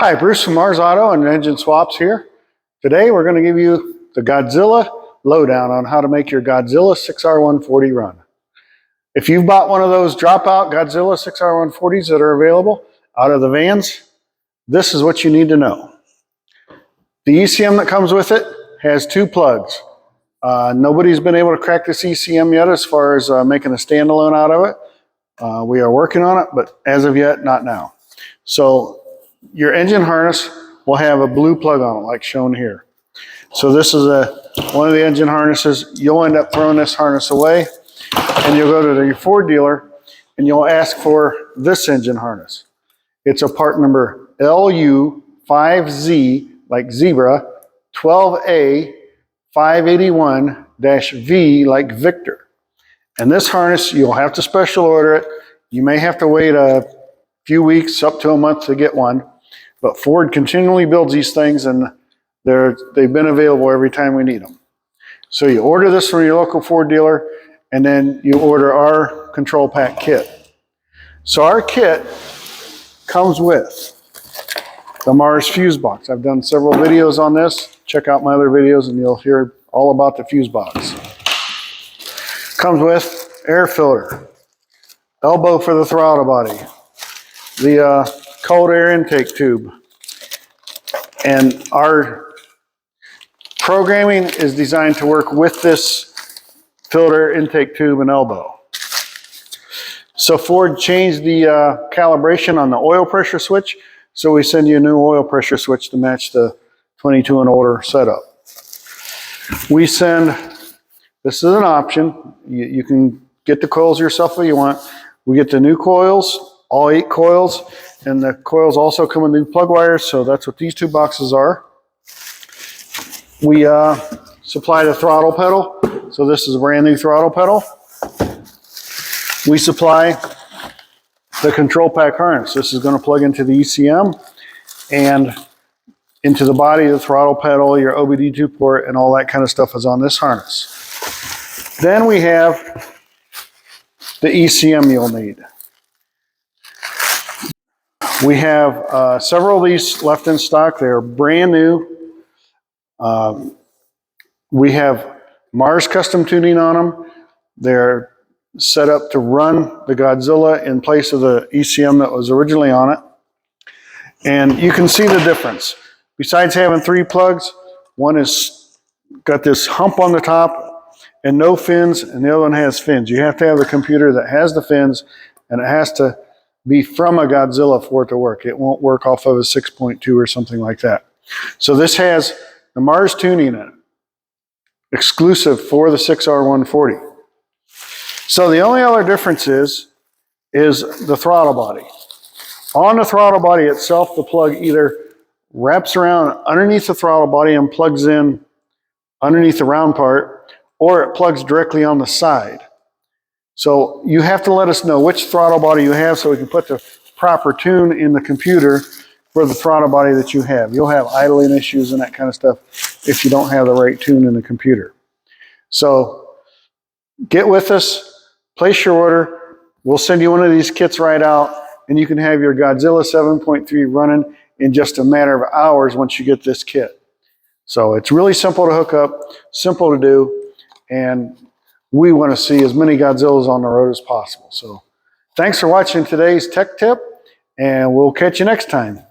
Hi, Bruce from Mars Auto and Engine Swaps here. Today we're going to give you the Godzilla lowdown on how to make your Godzilla 6R140 run. If you've bought one of those dropout Godzilla 6R140s that are available out of the vans, this is what you need to know. The ECM that comes with it has two plugs. Nobody's been able to crack this ECM yet as far as making a standalone out of it. We are working on it, but as of yet, not now. So your engine harness will have a blue plug on it, like shown here. So this is one of the engine harnesses. You'll end up throwing this harness away, and you'll go to your Ford dealer, and you'll ask for this engine harness. It's a part number LU5Z, like zebra, 12A 581-V, like Victor. And this harness, you'll have to special order it. You may have to wait a few weeks up to a month to get one, but Ford continually builds these things, and they've been available every time we need them. So you order this from your local Ford dealer, and then you order our control pack kit. So our kit comes with the Mars fuse box. I've done several videos on this. Check out my other videos and you'll hear all about the fuse box. Comes with air filter, elbow for the throttle body, the cold air intake tube, and our programming is designed to work with this filter, intake tube, and elbow. So Ford changed the calibration on the oil pressure switch, so we send you a new oil pressure switch to match the 22 and older setup. We send, this is an option, you can get the coils yourself if you want. We get the new coils, all 8 coils, and the coils also come with new plug wires, so that's what these two boxes are. We supply the throttle pedal, so this is a brand new throttle pedal. We supply the control pack harness. This is going to plug into the ECM and into the body of the throttle pedal, your OBD2 port, and all that kind of stuff is on this harness. Then we have the ECM you'll need. We have several of these left in stock. They're brand new. We have Mars custom tuning on them. They're set up to run the Godzilla in place of the ECM that was originally on it. And you can see the difference. Besides having 3 plugs, one has got this hump on the top and no fins, and the other one has fins. You have to have the computer that has the fins, and it has to be from a Godzilla for it to work. It won't work off of a 6.2 or something like that. So this has the Mars tuning in it, exclusive for the 6R140. So the only other difference is the throttle body. On the throttle body itself, the plug either wraps around underneath the throttle body and plugs in underneath the round part, or it plugs directly on the side. So you have to let us know which throttle body you have so we can put the proper tune in the computer for the throttle body that you have. You'll have idling issues and that kind of stuff if you don't have the right tune in the computer. So get with us. Place your order. We'll send you one of these kits right out, and you can have your Godzilla 7.3 running in just a matter of hours once you get this kit. So it's really simple to hook up, simple to do, and we want to see as many Godzillas on the road as possible. So thanks for watching today's tech tip, and we'll catch you next time.